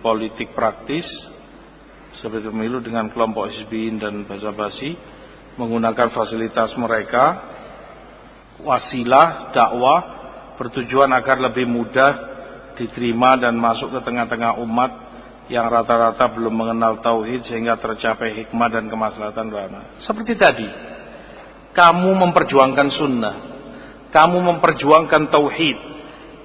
politik praktis seperti pemilu dengan kelompok hizbiyin dan basa-basi, menggunakan fasilitas mereka, wasilah dakwah bertujuan agar lebih mudah diterima dan masuk ke tengah-tengah umat yang rata-rata belum mengenal tauhid sehingga tercapai hikmah dan kemaslahatan bersama. Seperti tadi, kamu memperjuangkan sunnah, kamu memperjuangkan tauhid,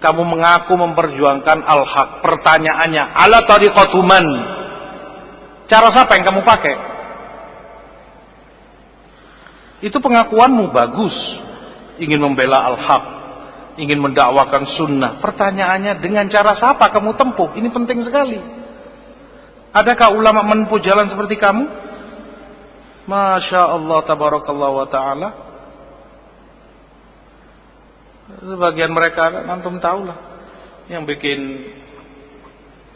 kamu mengaku memperjuangkan al-haq. Pertanyaannya, ala tariqatu man? Cara siapa yang kamu pakai? Itu pengakuanmu bagus, ingin membela al-haq, ingin mendakwakan sunnah. Pertanyaannya, dengan cara siapa kamu tempuh? Ini penting sekali. Adakah ulama menempuh jalan seperti kamu? Masya Allah, tabarakallah wa ta'ala. Sebagian mereka, antum tahulah, yang bikin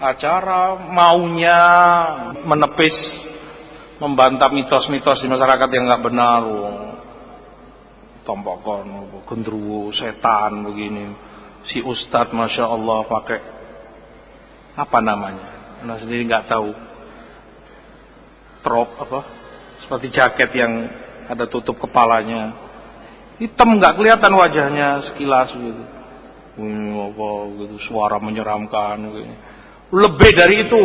acara maunya menepis, membantah mitos-mitos di masyarakat yang nggak benar. Tompokon, gendruwo, setan begini. Si ustadz Masya Allah pakai apa namanya? Anda sendiri nggak tahu. Trop apa? Seperti jaket yang ada tutup kepalanya. Hitam nggak kelihatan wajahnya sekilas gitu. Apa gitu, suara menyeramkan gitu. Lebih dari itu,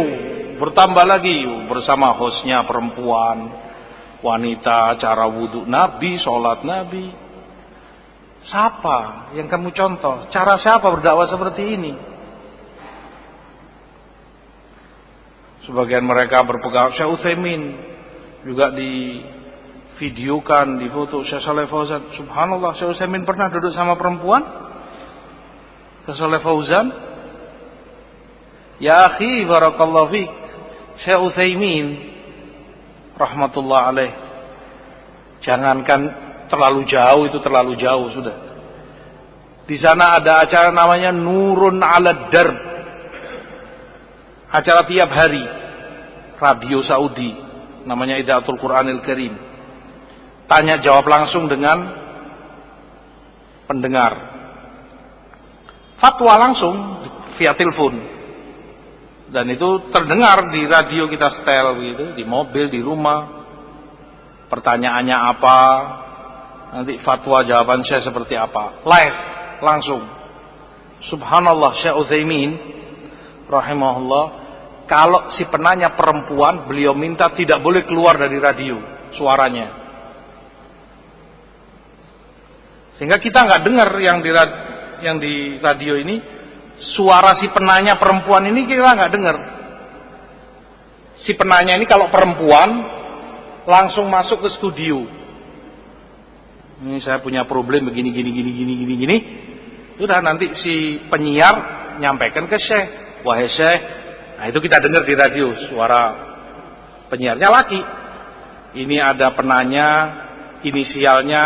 bertambah lagi bersama hostnya perempuan, wanita, cara wudhu Nabi, sholat Nabi. Siapa yang kamu contoh? Cara siapa berdakwah seperti ini? Sebagian mereka berpegang Syekh Utsaimin, juga di videokan, di foto Syekh Shalih Fauzan. Subhanallah, Syekh Utsaimin pernah duduk sama perempuan? Syekh Shalih Fauzan? Ya akhi, barakallahu fiik. Syekh Utsaimin rahmatullah alaih. Jangankan terlalu jauh, itu terlalu jauh sudah. Di sana ada acara namanya Nurun 'ala Darb. Acara tiap hari, radio Saudi, namanya Idaatul Quranil Karim. Tanya jawab langsung dengan pendengar. Fatwa langsung via telepon. Dan itu terdengar di radio kita setel gitu, di mobil, di rumah. Pertanyaannya apa? Nanti fatwa jawaban saya seperti apa? Live, langsung. Subhanallah, Syekh Utsaimin rahimahullah, kalau si penanya perempuan, beliau minta tidak boleh keluar dari radio suaranya, sehingga kita nggak dengar yang di radio ini. Suara si penanya perempuan ini kita nggak dengar. Si penanya ini kalau perempuan langsung masuk ke studio. Ini saya punya problem begini gini. Udah nanti si penyiar nyampaikan ke Syekh, wahai Syekh. Nah itu kita dengar di radio, suara penyiarnya laki. Ini ada penanya, inisialnya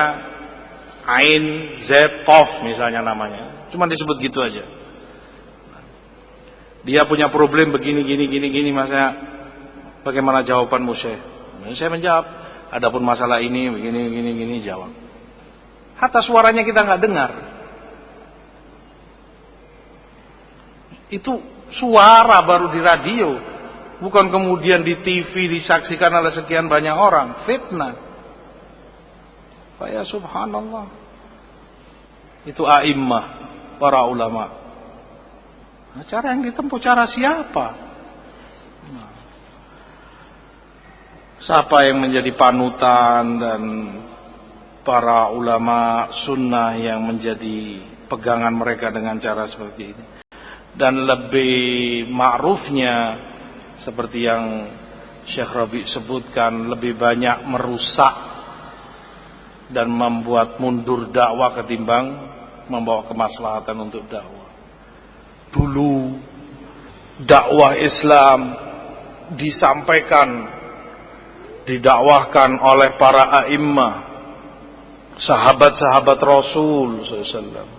Ain Z Qof misalnya namanya. Cuma disebut gitu aja. Dia punya problem begini gini, maksudnya bagaimana jawabanmu Syekh? Saya menjawab, adapun masalah ini begini jawab. Hatta suaranya kita nggak dengar. Itu suara baru di radio, bukan kemudian di TV disaksikan oleh sekian banyak orang. Fitnah. Ya subhanallah. Itu a'immah, para ulama. Nah, cara yang ditempuh cara siapa? Siapa yang menjadi panutan dan para ulama sunnah yang menjadi pegangan mereka dengan cara seperti ini? Dan lebih ma'rufnya seperti yang Syekh Rabi sebutkan, lebih banyak merusak dan membuat mundur dakwah ketimbang membawa kemaslahatan untuk dakwah. Dulu dakwah Islam disampaikan, didakwahkan oleh para a'immah, sahabat-sahabat Rasul SAW.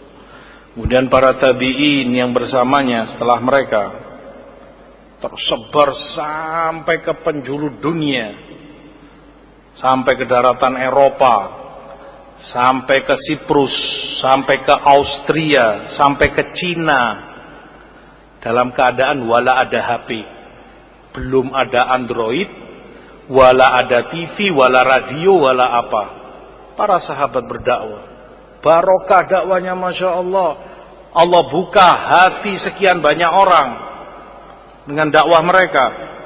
Kemudian para tabi'in yang bersamanya setelah mereka, tersebar sampai ke penjuru dunia, sampai ke daratan Eropa, sampai ke Siprus, sampai ke Austria, sampai ke Cina, dalam keadaan wala ada HP. Belum ada Android, wala ada TV, wala radio, wala apa. Para sahabat berdakwah. Barokah dakwanya, Masya Allah. Allah buka hati sekian banyak orang dengan dakwah mereka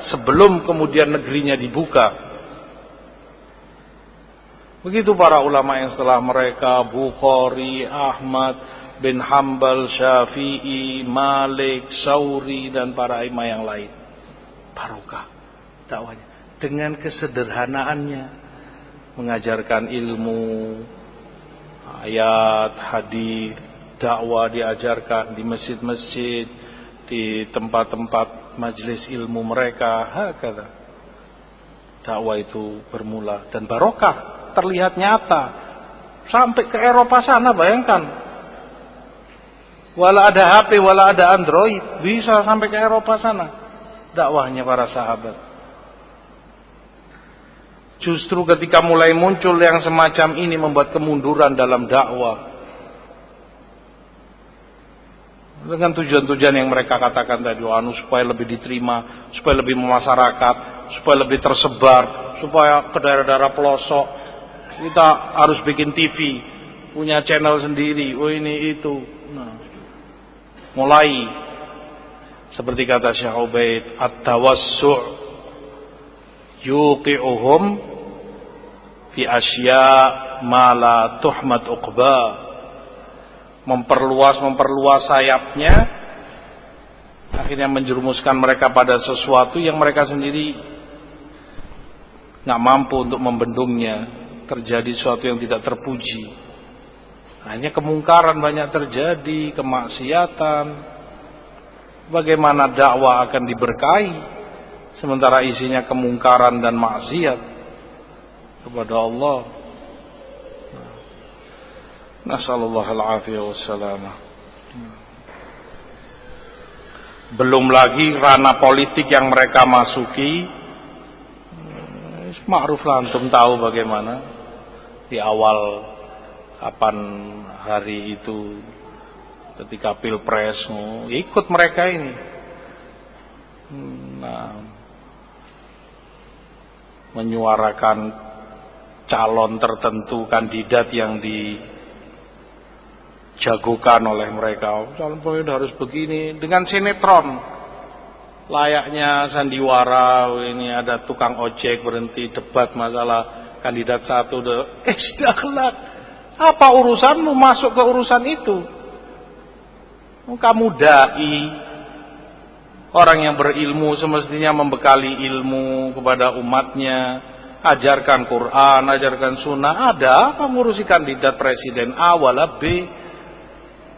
sebelum kemudian negerinya dibuka. Begitu para ulama yang setelah mereka, Bukhari, Ahmad bin Hanbal, Syafi'i, Malik, Sauri, dan para imam yang lain. Barokah dakwahnya dengan kesederhanaannya, mengajarkan ilmu, ayat, hadis, dakwah diajarkan di masjid-masjid, di tempat-tempat majelis ilmu mereka. Hakala dakwah itu bermula dan barokah terlihat nyata sampai ke Eropa sana. Bayangkan, wala ada HP, wala ada Android, bisa sampai ke Eropa sana dakwahnya para sahabat. Justru ketika mulai muncul yang semacam ini membuat kemunduran dalam dakwah dengan tujuan-tujuan yang mereka katakan tadi, supaya lebih diterima, supaya lebih memasyarakat, supaya lebih tersebar, supaya ke daerah-daerah pelosok kita harus bikin TV, punya channel sendiri, ini itu. Nah, mulai seperti kata Syekh Ubaid, at-tawassu' yuqi'uhum fi asya ma la tuhmad uqba. Memperluas sayapnya, akhirnya menjerumuskan mereka pada sesuatu yang mereka sendiri nggak mampu untuk membendungnya. Terjadi sesuatu yang tidak terpuji. Hanya kemungkaran banyak terjadi, kemaksiatan. Bagaimana dakwah akan diberkahi sementara isinya kemungkaran dan maksiat kepada Allah. Nasallallahu al-afiyah wassalamah. Belum lagi ranah politik yang mereka masuki. Ma'ruf lah, antum tahu bagaimana di awal kapan hari itu ketika pilpres, ikut mereka ini. Nah, menyuarakan calon tertentu, kandidat yang dijagokan oleh mereka. Calon pemimpin harus begini, dengan sinetron layaknya sandiwara. Ini ada tukang ojek berhenti debat masalah kandidat satu, akhlak. Apa urusanmu masuk ke urusan itu? Kamu dai, orang yang berilmu semestinya membekali ilmu kepada umatnya, ajarkan Quran, ajarkan sunnah. Ada apa ngurusi kandidat presiden A wala B,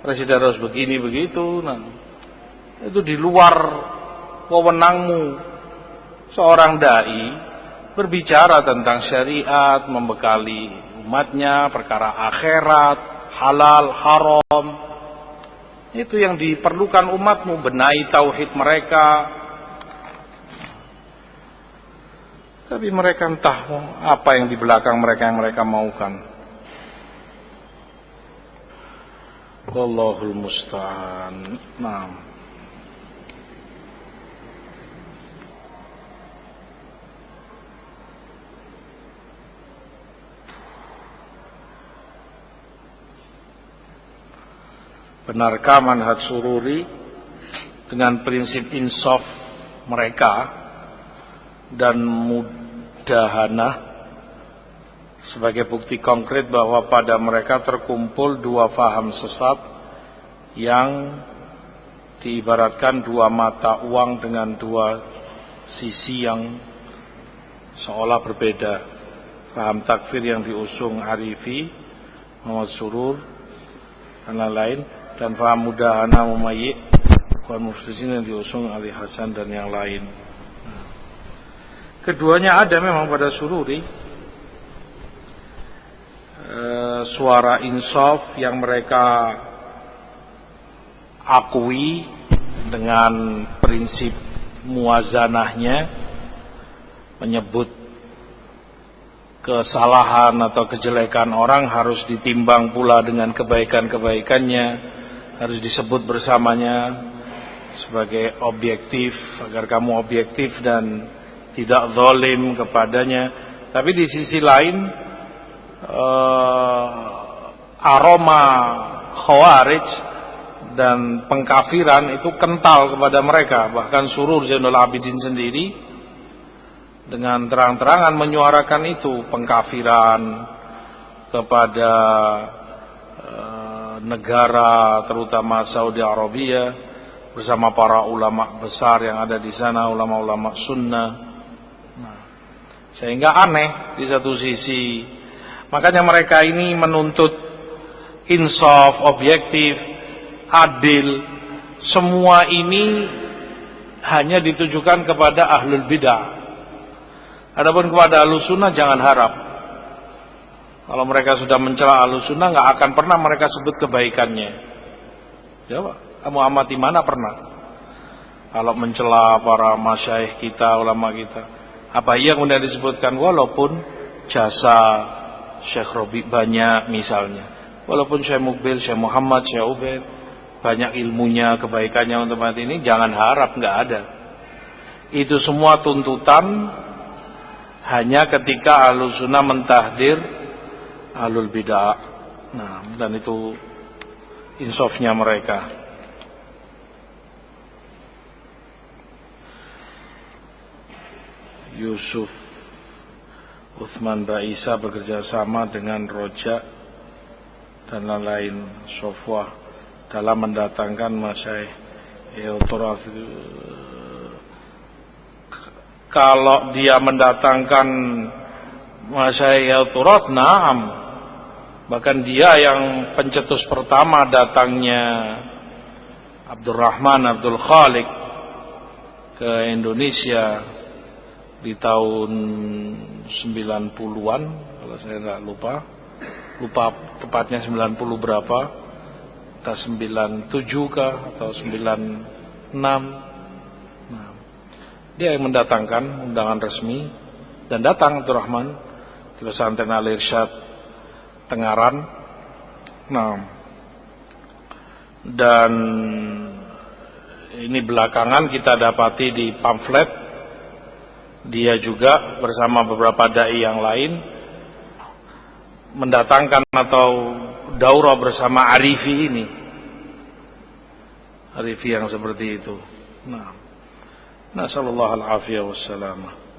presiden harus begini begitu. Nah, itu di luar wewenangmu. Seorang dai berbicara tentang syariat, membekali umatnya perkara akhirat, halal, haram. Itu yang diperlukan umatmu, benahi tauhid mereka. Tapi mereka entah apa yang di belakang mereka yang mereka maukan. Wallahul musta'an. Nah, benarkah manhaj sururi dengan prinsip insaf mereka dan mudahanah sebagai bukti konkret bahwa pada mereka terkumpul dua faham sesat yang diibaratkan dua mata uang dengan dua sisi yang seolah berbeda? Faham takfir yang diusung Arifi, Muhammad Surur dan lain-lain, dan faham mudahana mumayyi Ikhwan Muflisin yang diusung Ali Hasan dan yang lain. Keduanya ada memang pada Sururi. Suara insaf yang mereka akui dengan prinsip muwazanahnya, menyebut kesalahan atau kejelekan orang harus ditimbang pula dengan kebaikan-kebaikannya, harus disebut bersamanya. sebagai objektif, agar kamu objektif dan tidak zalim kepadanya. Tapi di sisi lain aroma khawarij dan pengkafiran itu kental kepada mereka. Bahkan Surur Zainul Abidin sendiri dengan terang-terangan menyuarakan itu, pengkafiran kepada negara terutama Saudi Arabia bersama para ulama besar yang ada di sana, ulama-ulama sunnah. Sehingga aneh di satu sisi. Makanya mereka ini menuntut insaf, objektif, adil. Semua ini hanya ditujukan kepada ahlul bidah. Adapun kepada ahlus sunnah jangan harap. Kalau mereka sudah mencela ahlus sunnah, nggak akan pernah mereka sebut kebaikannya. Coba kamu amati, mana pernah? Kalau mencela para masyayikh kita, ulama kita, apa iya kemudian disebutkan walaupun jasa Syekh Robi banyak misalnya, walaupun Syekh Mukbil, Syekh Muhammad, Syekh Ubaid banyak ilmunya, kebaikannya untuk umat ini, jangan harap, nggak ada. Itu semua tuntutan hanya ketika ahlus sunnah mentahdir ahlul bid'ah. Nah, dan itu insafnya mereka. Yusuf Uthman Baisa bekerja sama dengan Roja dan lain-lain Sofwah dalam mendatangkan Masyaikh Eutoraf. Kalau dia mendatangkan Masyaikh Eutoraf, na'am, bahkan dia yang pencetus pertama datangnya Abdurrahman Abdul Khalik ke Indonesia di tahun 90-an, kalau saya tidak lupa tepatnya 90 berapa, entah 97 kah atau 96. Nah, dia yang mendatangkan undangan resmi, dan datang Abdurrahman di pesantren Al-Irsyad Tengaran. Nah, dan ini belakangan kita dapati di pamflet, dia juga bersama beberapa dai yang lain mendatangkan atau daurah bersama Arifi ini. Arifi yang seperti itu. Nah, nasallallahu al-afiyah wassalamah.